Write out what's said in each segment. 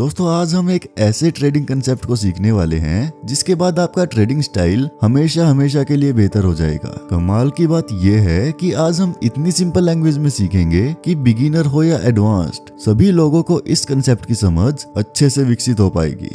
दोस्तों आज हम एक ऐसे ट्रेडिंग कंसेप्ट को सीखने वाले हैं जिसके बाद आपका ट्रेडिंग स्टाइल हमेशा हमेशा के लिए बेहतर हो जाएगा। कमाल की बात यह है कि आज हम इतनी सिंपल लैंग्वेज में सीखेंगे कि बिगिनर हो या एडवांस्ड सभी लोगों को इस कंसेप्ट की समझ अच्छे से विकसित हो पाएगी।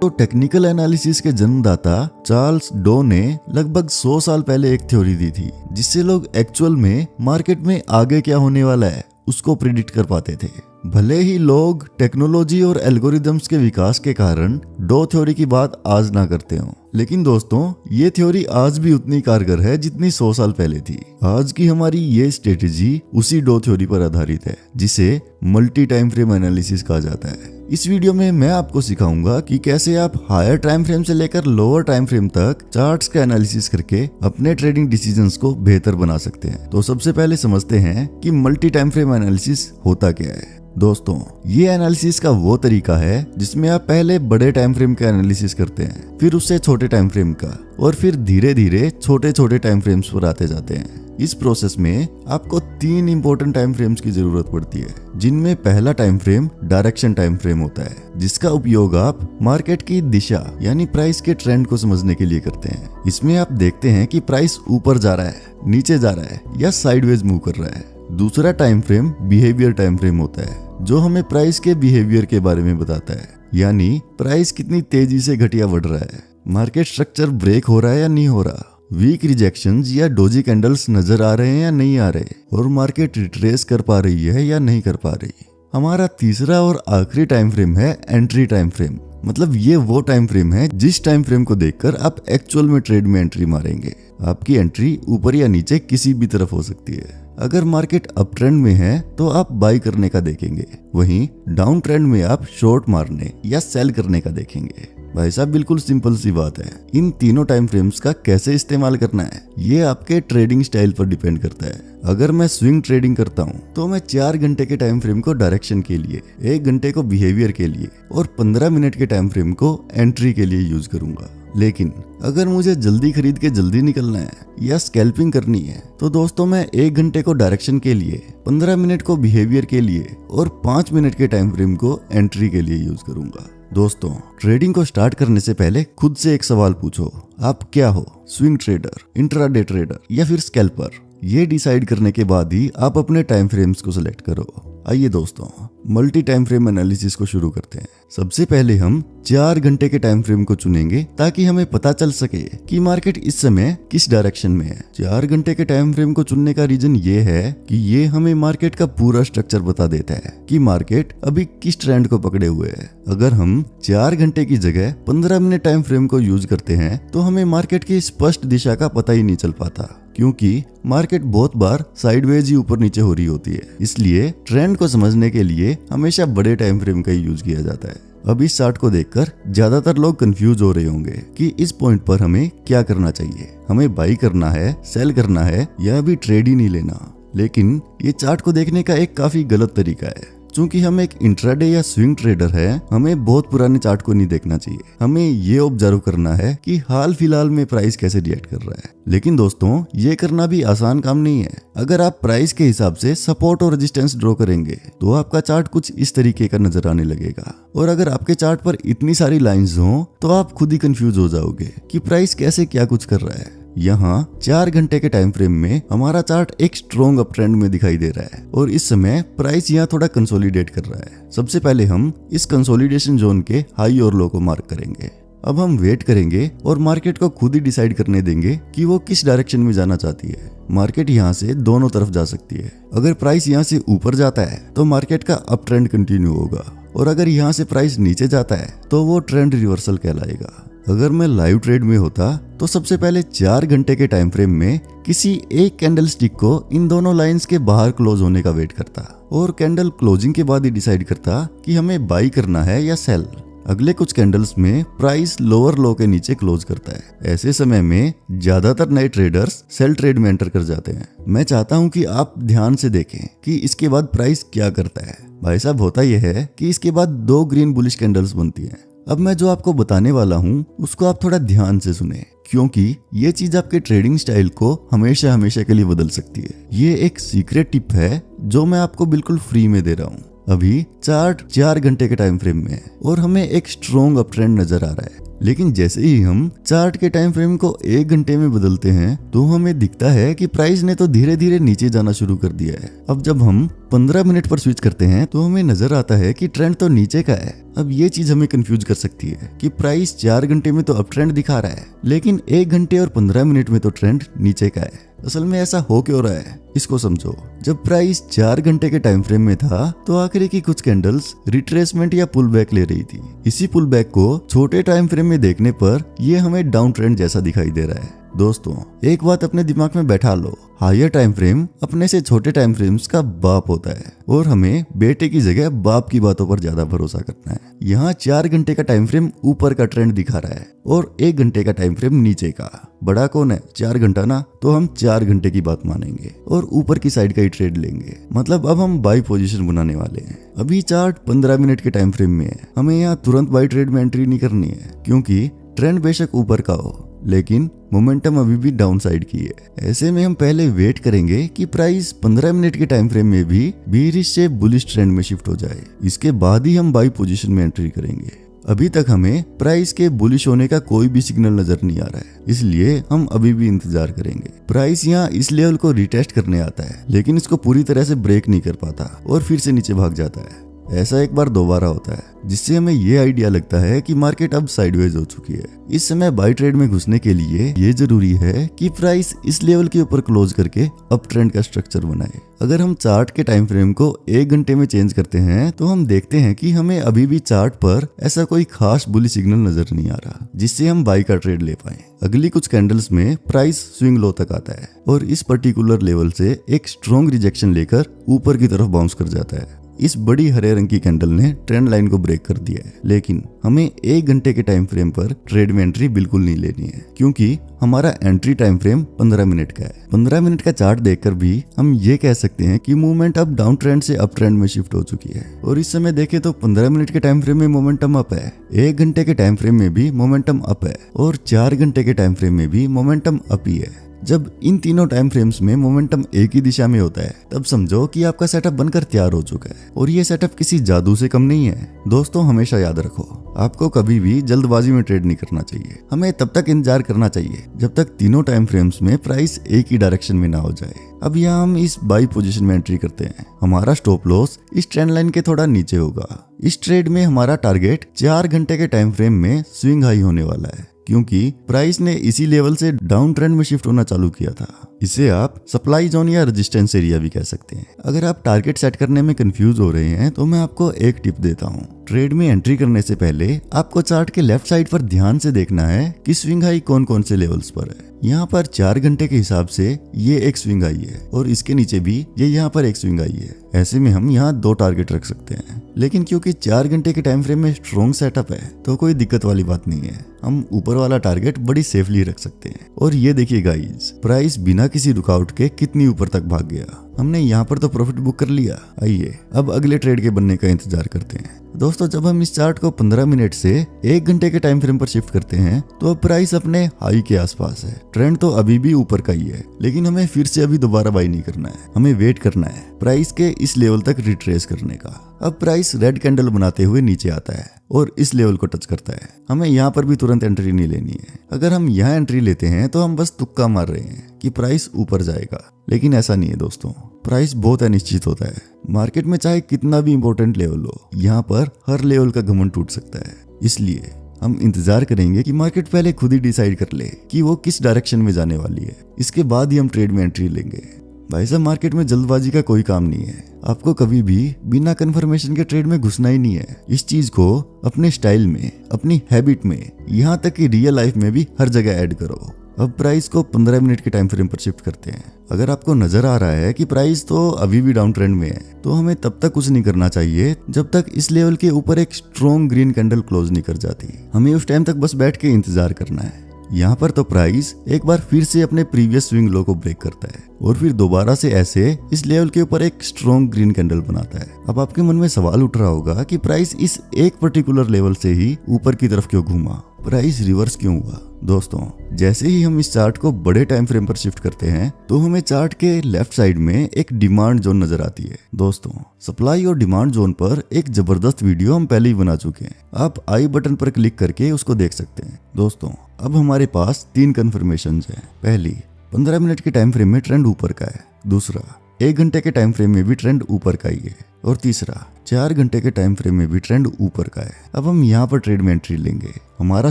तो टेक्निकल एनालिसिस के जन्मदाता चार्ल्स डो ने लगभग 100 साल पहले एक थ्योरी दी थी जिससे लोग एक्चुअल में मार्केट में आगे क्या होने वाला है उसको प्रिडिक्ट कर पाते थे। भले ही लोग टेक्नोलॉजी और एल्गोरिदम्स के विकास के कारण डो थ्योरी की बात आज ना करते हो, लेकिन दोस्तों ये थ्योरी आज भी उतनी कारगर है जितनी 100 साल पहले थी। आज की हमारी ये स्ट्रेटेजी उसी डो थ्योरी पर आधारित है जिसे मल्टी टाइम फ्रेम एनालिसिस कहा जाता है। इस वीडियो में मैं आपको सिखाऊंगा कि कैसे आप हायर टाइम फ्रेम से लेकर लोअर टाइम फ्रेम तक चार्ट्स का एनालिसिस करके अपने ट्रेडिंग डिसीजंस को बेहतर बना सकते हैं। तो सबसे पहले समझते हैं कि मल्टी टाइम फ्रेम एनालिसिस होता क्या है। दोस्तों ये एनालिसिस का वो तरीका है जिसमें आप पहले बड़े टाइम फ्रेम का एनालिसिस करते हैं, फिर उससे छोटे टाइम फ्रेम का, और फिर धीरे धीरे छोटे छोटे टाइम फ्रेम्स पर आते जाते हैं। इस प्रोसेस में आपको 3 इंपॉर्टेंट टाइम फ्रेम्स की जरूरत पड़ती है, जिनमें पहला time frame direction time frame होता है, जिसका उपयोग आप मार्केट की दिशा यानी प्राइस के ट्रेंड को समझने के लिए करते हैं। इसमें आप देखते हैं कि प्राइस ऊपर जा रहा है, नीचे जा रहा है या साइडवेज मूव कर रहा है। दूसरा time frame behaviour time frame होता है जो हमें प्राइस के बिहेवियर के बारे में बताता है, यानी प्राइस कितनी तेजी से घटिया बढ़ रहा है, मार्केट स्ट्रक्चर ब्रेक हो रहा है या नहीं हो रहा, वीक रिजेक्शंस या डोजी कैंडल्स नजर आ रहे हैं या नहीं आ रहे, और मार्केट रिट्रेस कर पा रही है या नहीं कर पा रही। हमारा तीसरा और आखिरी टाइम फ्रेम है एंट्री टाइम फ्रेम। मतलब ये वो टाइम फ्रेम है जिस टाइम फ्रेम को देखकर आप एक्चुअल में ट्रेड में एंट्री मारेंगे। आपकी एंट्री ऊपर या नीचे किसी भी तरफ हो सकती है। अगर मार्केट अप ट्रेंड में है तो आप बाई करने का देखेंगे, वहीं डाउन ट्रेंड में आप शॉर्ट मारने या सेल करने का देखेंगे। भाई साहब बिल्कुल सिंपल सी बात है। इन तीनों टाइम फ्रेम्स का कैसे इस्तेमाल करना है ये आपके ट्रेडिंग स्टाइल पर डिपेंड करता है। अगर मैं स्विंग ट्रेडिंग करता हूँ तो मैं 4 घंटे के टाइम फ्रेम को डायरेक्शन के लिए, 1 घंटे को बिहेवियर के लिए और 15 मिनट के टाइम फ्रेम को एंट्री के लिए यूज करूंगा। लेकिन अगर मुझे जल्दी खरीद के जल्दी निकलना है या स्कैल्पिंग करनी है तो दोस्तों मैं 1 घंटे को डायरेक्शन के लिए, 15 मिनट को बिहेवियर के लिए और 5 मिनट के टाइम फ्रेम को एंट्री के लिए यूज करूंगा। दोस्तों ट्रेडिंग को स्टार्ट करने से पहले खुद से एक सवाल पूछो, आप क्या हो, स्विंग ट्रेडर, इंट्राडे ट्रेडर या फिर स्कैल्पर। ये डिसाइड करने के बाद ही आप अपने टाइम फ्रेम्स को सिलेक्ट करो। आइए दोस्तों मल्टी टाइम फ्रेम एनालिसिस को शुरू करते हैं। सबसे पहले हम 4 घंटे के टाइम फ्रेम को चुनेंगे ताकि हमें पता चल सके कि मार्केट इस समय किस डायरेक्शन में है। 4 घंटे के टाइम फ्रेम को चुनने का रीजन ये है कि ये हमें मार्केट का पूरा स्ट्रक्चर बता देता है कि मार्केट अभी किस ट्रेंड को पकड़े हुए है। अगर हम 4 घंटे की जगह 15 मिनट टाइम फ्रेम को यूज करते हैं तो हमें मार्केट की स्पष्ट दिशा का पता ही नहीं चल पाता, क्योंकि मार्केट बहुत बार साइडवेज ही ऊपर नीचे हो रही होती है। इसलिए ट्रेंड को समझने के लिए हमेशा बड़े टाइम फ्रेम का ही यूज किया जाता है। अब इस चार्ट को देखकर ज्यादातर लोग कंफ्यूज हो रहे होंगे कि इस पॉइंट पर हमें क्या करना चाहिए, हमें बाई करना है, सेल करना है या अभी ट्रेड ही नहीं लेना। लेकिन ये चार्ट को देखने का एक काफी गलत तरीका है। चूंकि हम एक इंट्राडे या स्विंग ट्रेडर है, हमें बहुत पुराने चार्ट को नहीं देखना चाहिए। हमें ये ऑब्जर्व करना है कि हाल फिलहाल में प्राइस कैसे रिएक्ट कर रहा है। लेकिन दोस्तों ये करना भी आसान काम नहीं है। अगर आप प्राइस के हिसाब से सपोर्ट और रेजिस्टेंस ड्रॉ करेंगे तो आपका चार्ट कुछ इस तरीके का नजर आने लगेगा, और अगर आपके चार्ट पर इतनी सारी लाइंस हो तो आप खुद ही कंफ्यूज हो जाओगे कि प्राइस कैसे क्या कुछ कर रहा है। यहाँ 4 घंटे के टाइम फ्रेम में हमारा चार्ट एक स्ट्रॉन्ग अप ट्रेंड में दिखाई दे रहा है और इस समय प्राइस यहाँ थोड़ा कंसोलिडेट कर रहा है। सबसे पहले हम इस कंसोलिडेशन जोन के हाई और लो को मार्क करेंगे। अब हम वेट करेंगे और मार्केट को खुद ही डिसाइड करने देंगे कि वो किस डायरेक्शन में जाना चाहती है। मार्केट यहाँ से दोनों तरफ जा सकती है। अगर प्राइस यहाँ से ऊपर जाता है तो मार्केट का अप ट्रेंड कंटिन्यू होगा, और अगर यहाँ से प्राइस नीचे जाता है तो वो ट्रेंड रिवर्सल कहलाएगा। अगर मैं लाइव ट्रेड में होता तो सबसे पहले 4 घंटे के टाइम फ्रेम में किसी एक कैंडल स्टिक को इन दोनों लाइंस के बाहर क्लोज होने का वेट करता और कैंडल क्लोजिंग के बाद ही डिसाइड करता कि हमें बाई करना है या सेल। अगले कुछ कैंडल्स में प्राइस लोअर लो के नीचे क्लोज करता है। ऐसे समय में ज्यादातर नए ट्रेडर्स सेल ट्रेड में एंटर कर जाते हैं। मैं चाहता हूं कि आप ध्यान से देखें कि इसके बाद प्राइस क्या करता है। भाई साहब होता यह है कि इसके बाद 2 ग्रीन बुलिश कैंडल्स बनती हैं। अब मैं जो आपको बताने वाला हूँ उसको आप थोड़ा ध्यान से सुने, क्योंकि ये चीज आपके ट्रेडिंग स्टाइल को हमेशा हमेशा के लिए बदल सकती है। ये एक सीक्रेट टिप है जो मैं आपको बिल्कुल फ्री में दे रहा हूँ। अभी चार्ट 4 घंटे के टाइम फ्रेम में है और हमें एक स्ट्रॉन्ग अप ट्रेंड नजर आ रहा है। लेकिन जैसे ही हम चार्ट के टाइम फ्रेम को 1 घंटे में बदलते हैं तो हमें दिखता है कि प्राइस ने तो धीरे धीरे नीचे जाना शुरू कर दिया है। अब जब हम 15 मिनट पर स्विच करते हैं तो हमें नजर आता है कि ट्रेंड तो नीचे का है। अब ये चीज हमें कंफ्यूज कर सकती है कि प्राइस 4 घंटे में तो अप ट्रेंड दिखा रहा है, लेकिन 1 घंटे और 15 मिनट में तो ट्रेंड नीचे का है। असल में ऐसा हो क्यों रहा है, इसको समझो। जब प्राइस 4 घंटे के टाइम फ्रेम में था तो आखिरी की कुछ कैंडल्स रिट्रेसमेंट या पुल बैक ले रही थी। इसी पुल बैक को छोटे टाइम फ्रेम में देखने पर यह हमें डाउन ट्रेंड जैसा दिखाई दे रहा है। दोस्तों, एक बात अपने दिमाग में बैठा लो, हायर टाइम फ्रेम अपने से छोटे टाइम फ्रेम्स का बाप होता है और हमें बेटे की जगह बाप की बातों पर ज्यादा भरोसा करना है। यहाँ 4 घंटे का टाइम फ्रेम ऊपर का ट्रेंड दिखा रहा है और 1 घंटे का टाइम फ्रेम नीचे का। बड़ा कौन है? 4 घंटा ना, तो हम 4 घंटे की बात मानेंगे और ऊपर की साइड का ही ट्रेड लेंगे। मतलब अब हम बाई पोजीशन बनाने वाले हैं। अभी चार्ट 15 मिनट के टाइम फ्रेम में है। हमें यहाँ तुरंत बाई ट्रेड में एंट्री नहीं करनी है, क्योंकि ट्रेंड बेशक ऊपर का हो लेकिन मोमेंटम अभी भी डाउन साइड की है। ऐसे में हम पहले वेट करेंगे कि प्राइस 15 मिनट के टाइम फ्रेम में भी बीरिश से बुलिश ट्रेंड में शिफ्ट हो जाए। इसके बाद ही हम बाई पोजीशन में एंट्री करेंगे। अभी तक हमें प्राइस के बुलिश होने का कोई भी सिग्नल नजर नहीं आ रहा है, इसलिए हम अभी भी इंतजार करेंगे। प्राइस यहाँ इस लेवल को रिटेस्ट करने आता है, लेकिन इसको पूरी तरह से ब्रेक नहीं कर पाता और फिर से नीचे भाग जाता है। ऐसा एक बार दोबारा होता है, जिससे हमें ये आइडिया लगता है कि मार्केट अब साइडवेज हो चुकी है। इस समय बाई ट्रेड में घुसने के लिए ये जरूरी है कि प्राइस इस लेवल के ऊपर क्लोज करके अप ट्रेंड का स्ट्रक्चर बनाए। अगर हम चार्ट के टाइम फ्रेम को 1 घंटे में चेंज करते हैं तो हम देखते हैं कि हमें अभी भी चार्ट पर ऐसा कोई खास बुली सिग्नल नजर नहीं आ रहा जिससे हम बाई का ट्रेड ले पाए। अगली कुछ कैंडल्स में प्राइस स्विंग लो तक आता है और इस पर्टिकुलर लेवल से एक स्ट्रॉन्ग रिजेक्शन लेकर ऊपर की तरफ बाउंस कर जाता है। इस बड़ी हरे रंग की कैंडल ने ट्रेंड लाइन को ब्रेक कर दिया है, लेकिन हमें 1 घंटे के टाइम फ्रेम पर ट्रेड में एंट्री बिल्कुल नहीं लेनी है, क्योंकि हमारा एंट्री टाइम फ्रेम 15 मिनट का है। 15 मिनट का चार्ट देखकर भी हम ये कह सकते हैं कि मूवमेंट अब डाउन ट्रेंड से अप ट्रेंड में शिफ्ट हो चुकी है। और इस समय देखें तो 15 मिनट के टाइम फ्रेम में मोमेंटम अप है, 1 घंटे के टाइम फ्रेम में भी मोमेंटम अप है और 4 घंटे के टाइम फ्रेम में भी मोमेंटम अप ही है। जब इन तीनों टाइम फ्रेम्स में मोमेंटम एक ही दिशा में होता है तब समझो कि आपका सेटअप बनकर तैयार हो चुका है और ये सेटअप किसी जादू से कम नहीं है। दोस्तों, हमेशा याद रखो, आपको कभी भी जल्दबाजी में ट्रेड नहीं करना चाहिए। हमें तब तक इंतजार करना चाहिए जब तक तीनों टाइम फ्रेम्स में प्राइस एक ही डायरेक्शन में ना हो जाए। अब यहाँ हम इस बाई पोजीशन में एंट्री करते हैं। हमारा स्टॉप लॉस इस ट्रेंड लाइन के थोड़ा नीचे होगा। इस ट्रेड में हमारा टारगेट 4 घंटे के टाइम फ्रेम में स्विंग हाई होने वाला है, क्योंकि प्राइस ने इसी लेवल से डाउन ट्रेंड में शिफ्ट होना चालू किया था। इसे आप सप्लाई जोन या रेजिस्टेंस एरिया भी कह सकते हैं। अगर आप टारगेट सेट करने में कंफ्यूज हो रहे हैं तो मैं आपको एक टिप देता हूँ। ट्रेड में एंट्री करने से पहले आपको चार्ट के लेफ्ट साइड पर ध्यान से देखना है कि स्विंग हाई कौन कौन से लेवल्स पर है। यहाँ पर 4 घंटे के हिसाब से ये एक स्विंग हाई है और इसके नीचे भी ये यहाँ पर एक स्विंग हाई है। ऐसे में हम यहाँ 2 टारगेट रख सकते हैं, लेकिन क्योंकि 4 घंटे के टाइम फ्रेम में स्ट्रॉन्ग सेटअप है तो कोई दिक्कत वाली बात नहीं है। हम ऊपर वाला टारगेट बड़ी सेफली रख सकते हैं। और ये देखिए गाइस, प्राइस बिना किसी रुकावट के कितनी ऊपर तक भाग गया। हमने यहाँ पर तो प्रॉफिट बुक कर लिया। आइए अब अगले ट्रेड के बनने का इंतजार करते हैं। दोस्तों, जब हम इस चार्ट को 15 मिनट से 1 घंटे के टाइम फ्रेम पर शिफ्ट करते हैं तो अब प्राइस अपने हाई के आसपास है। ट्रेंड तो अभी भी ऊपर का ही है, लेकिन हमें फिर से अभी दोबारा बाई नहीं करना है। हमें वेट करना है प्राइस के इस लेवल तक रिट्रेस करने का। अब प्राइस रेड कैंडल बनाते हुए नीचे आता है और इस लेवल को टच करता है। हमें यहाँ पर भी तुरंत एंट्री नहीं लेनी है। अगर हम यहाँ एंट्री लेते हैं तो हम बस तुक्का मार रहे हैं कि प्राइस ऊपर जाएगा, लेकिन ऐसा नहीं है दोस्तों। प्राइस बहुत अनिश्चित होता है। मार्केट में चाहे कितना भी इंपॉर्टेंट लेवल हो, यहाँ पर हर लेवल का घमंड टूट सकता है। इसलिए हम इंतजार करेंगे कि मार्केट पहले खुद ही डिसाइड कर ले कि वो किस डायरेक्शन में जाने वाली है। इसके बाद ही हम ट्रेड में एंट्री लेंगे। भाई साहब, मार्केट में जल्दबाजी का कोई काम नहीं है। आपको कभी भी बिना कंफर्मेशन के ट्रेड में घुसना ही नहीं है। इस चीज को अपने स्टाइल में, अपनी हैबिट में, यहाँ तक कि रियल लाइफ में भी हर जगह ऐड करो। अब प्राइस को 15 मिनट के टाइम फ्रेम पर शिफ्ट करते हैं। अगर आपको नजर आ रहा है कि प्राइस तो अभी भी डाउन ट्रेंड में है तो हमें तब तक कुछ नहीं करना चाहिए जब तक इस लेवल के ऊपर एक स्ट्रॉन्ग ग्रीन कैंडल क्लोज नहीं कर जाती। हमें उस टाइम तक बस बैठ के इंतजार करना है। यहाँ पर तो प्राइस एक बार फिर से अपने प्रीवियस स्विंग लो को ब्रेक करता है और फिर दोबारा से ऐसे इस लेवल के ऊपर एक स्ट्रॉन्ग ग्रीन कैंडल बनाता है। अब आपके मन में सवाल उठ रहा होगा कि प्राइस इस एक पर्टिकुलर लेवल से ही ऊपर की तरफ क्यों घूमा। प्राइस रिवर्स क्यों हुआ? दोस्तों, जैसे ही हम इस चार्ट को बड़े टाइम फ्रेम पर शिफ्ट करते हैं तो हमें चार्ट के लेफ्ट साइड में एक डिमांड जोन नजर आती है। दोस्तों, सप्लाई और डिमांड जोन पर एक जबरदस्त वीडियो हम पहले ही बना चुके हैं, आप आई बटन पर क्लिक करके उसको देख सकते हैं। दोस्तों, अब हमारे पास 3 कंफर्मेशंस हैं। पहली, 15 मिनट के टाइम फ्रेम में ट्रेंड ऊपर का है। दूसरा, 1 घंटे के टाइम फ्रेम में भी ट्रेंड ऊपर का ही है। और तीसरा, 4 घंटे के टाइम फ्रेम में भी ट्रेंड ऊपर का है। अब हम यहाँ पर ट्रेड में एंट्री लेंगे। हमारा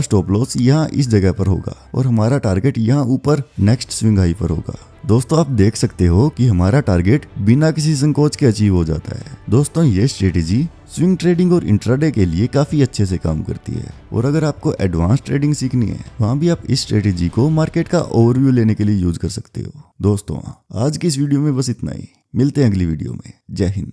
स्टॉप लॉस यहाँ इस जगह पर होगा और हमारा टारगेट यहाँ ऊपर नेक्स्ट स्विंग हाई पर होगा। दोस्तों, आप देख सकते हो कि हमारा टारगेट बिना किसी संकोच के अचीव हो जाता है। दोस्तों, ये स्ट्रेटेजी स्विंग ट्रेडिंग और इंट्राडे के लिए काफी अच्छे से काम करती है। और अगर आपको एडवांस ट्रेडिंग सीखनी है, वहाँ भी आप इस स्ट्रेटेजी को मार्केट का ओवरव्यू लेने के लिए यूज कर सकते हो। दोस्तों, आज की इस वीडियो में बस इतना ही। मिलते हैं अगली वीडियो में। जय हिंद।